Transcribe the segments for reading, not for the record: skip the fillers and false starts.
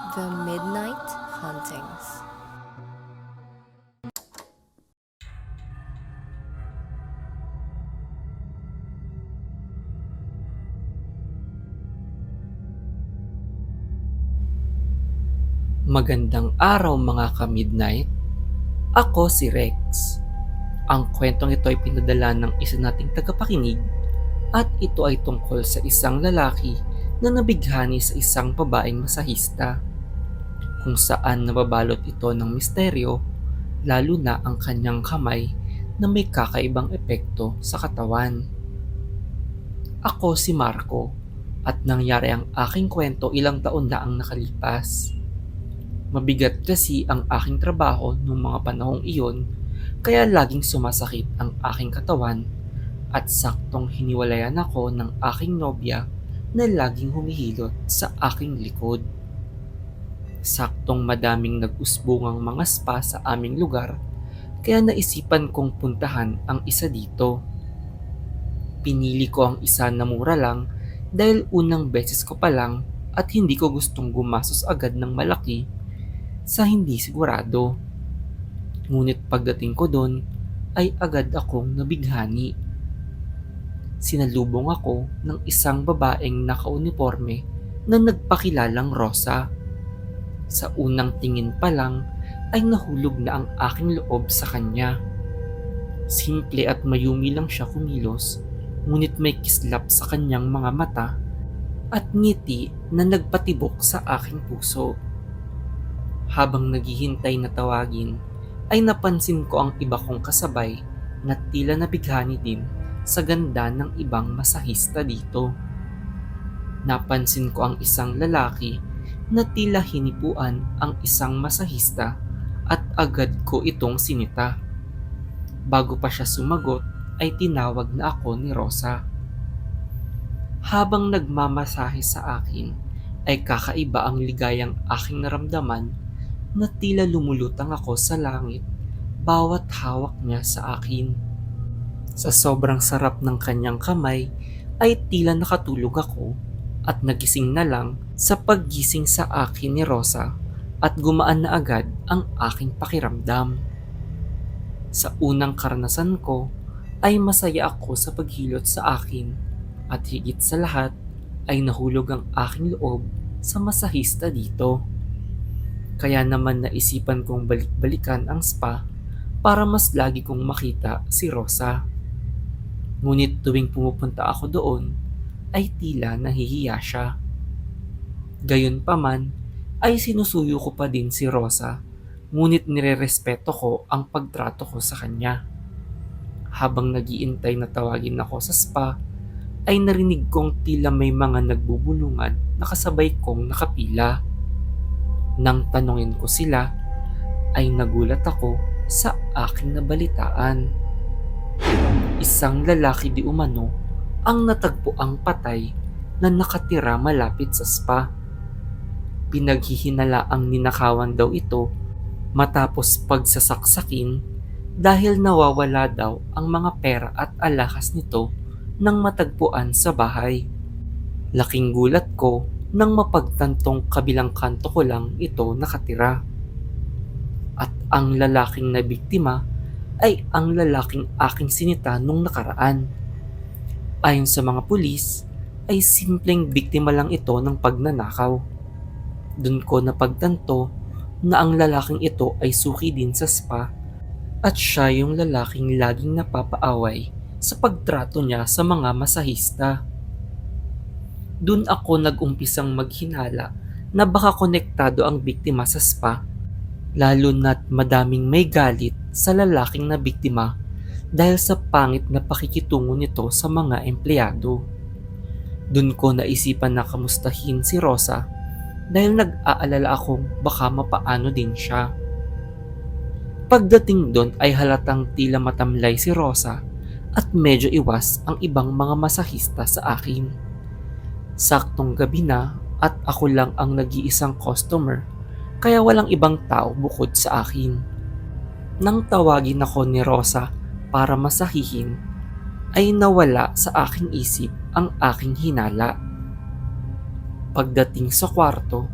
The Midnight Hauntings. Magandang araw mga ka-midnight. Ako si Rex. Ang kwentong ito ay pinadala ng isa nating tagapakinig at ito ay tungkol sa isang lalaki na nabighani sa isang babaeng masahista, kung saan nababalot ito ng misteryo, lalo na ang kanyang kamay na may kakaibang epekto sa katawan. Ako si Marco at nangyari ang aking kwento ilang taon na ang nakalipas. Mabigat kasi ang aking trabaho noong mga panahong iyon, kaya laging sumasakit ang aking katawan at saktong hiniwalayan ako ng aking nobya na laging humihilot sa aking likod. Saktong madaming nag-usbungang mga spa sa aming lugar, kaya naisipan kong puntahan ang isa dito. Pinili ko ang isa na mura lang dahil unang beses ko pa lang at hindi ko gustong gumastos agad ng malaki sa hindi sigurado. Ngunit pagdating ko doon ay agad akong nabighani. Sinalubong ako ng isang babaeng nakauniforme na nagpakilalang Rosa. Sa unang tingin pa lang ay nahulog na ang aking loob sa kanya. Simple at mayumi lang siya kumilos, ngunit may kislap sa kanyang mga mata at ngiti na nagpatibok sa aking puso. Habang naghihintay na tawagin, ay napansin ko ang iba kong kasabay na tila nabighani din sa ganda ng ibang masahista dito. Napansin ko ang isang lalaki na tila hinipuan ang isang masahista at agad ko itong sinita. Bago pa siya sumagot ay tinawag na ako ni Rosa. Habang nagmamasahe sa akin ay kakaiba ang ligayang aking naramdaman na tila lumulutang ako sa langit bawat hawak niya sa akin. Sa sobrang sarap ng kanyang kamay ay tila nakatulog ako at nagising na lang sa paggising sa akin ni Rosa at gumaan na agad ang aking pakiramdam. Sa unang karanasan ko ay masaya ako sa paghilot sa akin at higit sa lahat ay nahulog ang aking loob sa masahista dito. Kaya naman naisipan kong balik-balikan ang spa para mas lagi kong makita si Rosa. Ngunit tuwing pumupunta ako doon ay tila nahihiya siya. Gayunpaman ay sinusuyo ko pa din si Rosa, ngunit nirerespeto ko ang pagtrato ko sa kanya. Habang nagiintay na tawagin ako sa spa, ay narinig kong tila may mga nagbubulungan na kasabay kong nakapila. Nang tanungin ko sila, ay nagulat ako sa aking nabalitaan. Isang lalaki di umano ang natagpuang patay na nakatira malapit sa spa. Pinaghihinalaang ninakawan daw ito matapos pagsasaksakin dahil nawawala daw ang mga pera at alahas nito nang matagpuan sa bahay. Laking gulat ko nang mapagtantong kabilang kanto ko lang ito nakatira. At ang lalaking na biktima ay ang lalaking aking sinita nung nakaraan. Ayon sa mga pulis, ay simpleng biktima lang ito ng pagnanakaw. Doon ko napagtanto na ang lalaking ito ay suki din sa spa at siya yung lalaking laging napapaaway sa pagtrato niya sa mga masahista. Doon ako nag-umpisang maghinala na baka konektado ang biktima sa spa, lalo na't madaming may galit sa lalaking na biktima dahil sa pangit na pakikitungo nito sa mga empleyado. Doon ko naisipan na kamustahin si Rosa dahil nag-aalala akong baka mapaano din siya. Pagdating doon ay halatang tila matamlay si Rosa at medyo iwas ang ibang mga masahista sa akin. Saktong gabi na at ako lang ang nag-iisang customer, kaya walang ibang tao bukod sa akin. Nang tawagin ako ni Rosa para masahihin, ay nawala sa aking isip ang aking hinala. Pagdating sa kwarto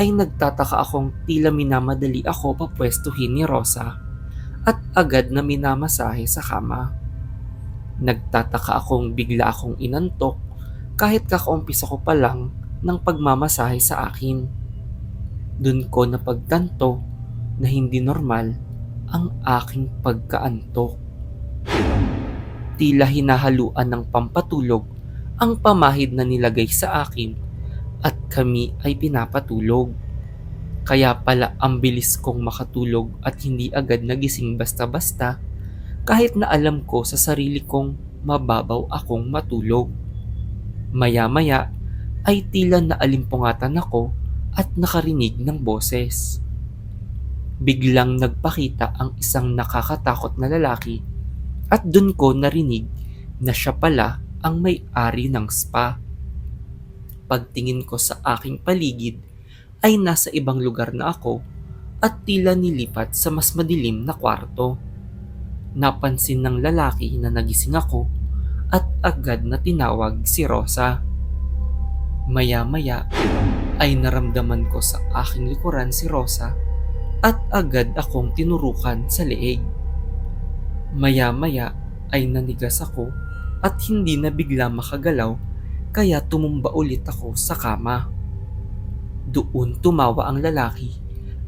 ay nagtataka akong tila minamadali ako papwestuhin ni Rosa at agad na minamasahe sa kama. Nagtataka akong bigla akong inantok kahit kakaumpisa ko pa lang ng pagmamasahe sa akin. Dun ko napagtanto na hindi normal ang aking pagkaantok. Tila hinahaluan ng pampatulog ang pamahid na nilagay sa akin at kami ay pinapatulog. Kaya pala ang bilis kong makatulog at hindi agad nagising basta-basta kahit na alam ko sa sarili kong mababaw akong matulog. Maya-maya ay tila naalimpungatan ako at nakarinig ng boses. Biglang nagpakita ang isang nakakatakot na lalaki at dun ko narinig na siya pala ang may-ari ng spa. Pagtingin ko sa aking paligid ay nasa ibang lugar na ako at tila nilipat sa mas madilim na kwarto. Napansin ng lalaki na nagising ako at agad na tinawag si Rosa. Maya-maya ay naramdaman ko sa aking likuran si Rosa at agad akong tinurukan sa leeg. Maya-maya ay nanigas ako at hindi na bigla makagalaw kaya tumumba ulit ako sa kama. Doon tumawa ang lalaki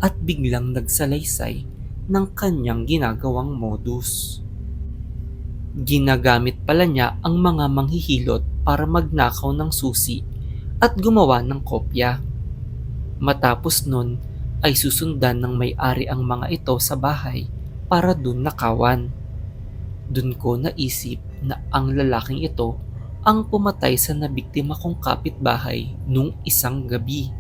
at biglang nagsalaysay ng kanyang ginagawang modus. Ginagamit pala niya ang mga manghihilot para magnakaw ng susi at gumawa ng kopya. Matapos nun ay susundan ng may-ari ang mga ito sa bahay para dun nakawan. Dun ko naisip na ang lalaking ito ang pumatay sa nabiktima kong kapitbahay nung isang gabi.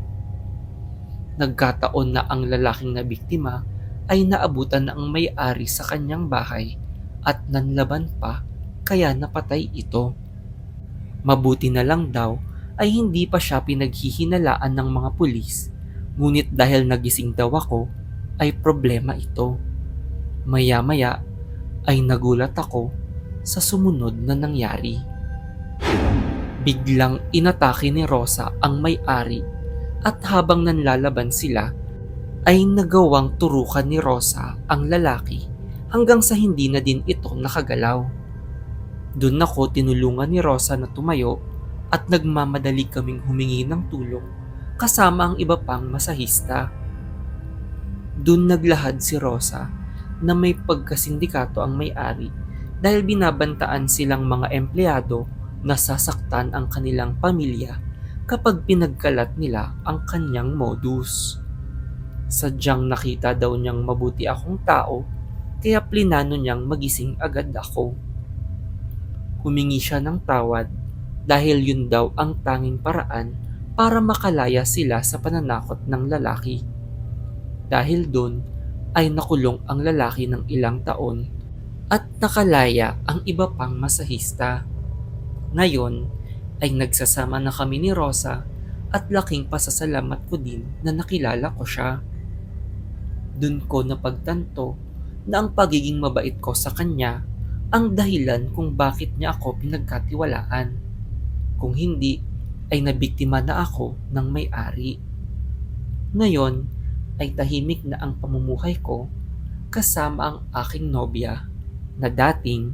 Nagkataon na ang lalaking nabiktima ay naabutan na ang may-ari sa kanyang bahay at nanlaban pa kaya napatay ito. Mabuti na lang daw ay hindi pa siya pinaghihinalaan ng mga pulis, ngunit dahil nagising daw ako ay problema ito. Maya-maya ay nagulat ako sa sumunod na nangyari. Biglang inatake ni Rosa ang may-ari at habang nanlalaban sila ay nagawang turukan ni Rosa ang lalaki hanggang sa hindi na din ito nakagalaw. Doon ako tinulungan ni Rosa na tumayo at nagmamadali kaming humingi ng tulong kasama ang iba pang masahista. Doon naglahad si Rosa na may pagkasindikato ang may-ari dahil binabantaan silang mga empleyado na sasaktan ang kanilang pamilya kapag pinagkalat nila ang kanyang modus. Sadyang nakita daw niyang mabuti akong tao kaya plinano niyang magising agad ako. Humingi siya ng tawad dahil yun daw ang tanging paraan para makalaya sila sa pananakot ng lalaki. Dahil doon ay nakulong ang lalaki ng ilang taon at nakalaya ang iba pang masahista. Ngayon ay nagsasama na kami ni Rosa at laking pasasalamat ko din na nakilala ko siya. Doon ko napagtanto na ang pagiging mabait ko sa kanya ang dahilan kung bakit niya ako pinagkatiwalaan. Kung hindi, ay nabiktima na ako ng may-ari. Ngayon ay tahimik na ang pamumuhay ko kasama ang aking nobya na dating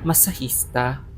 masahista.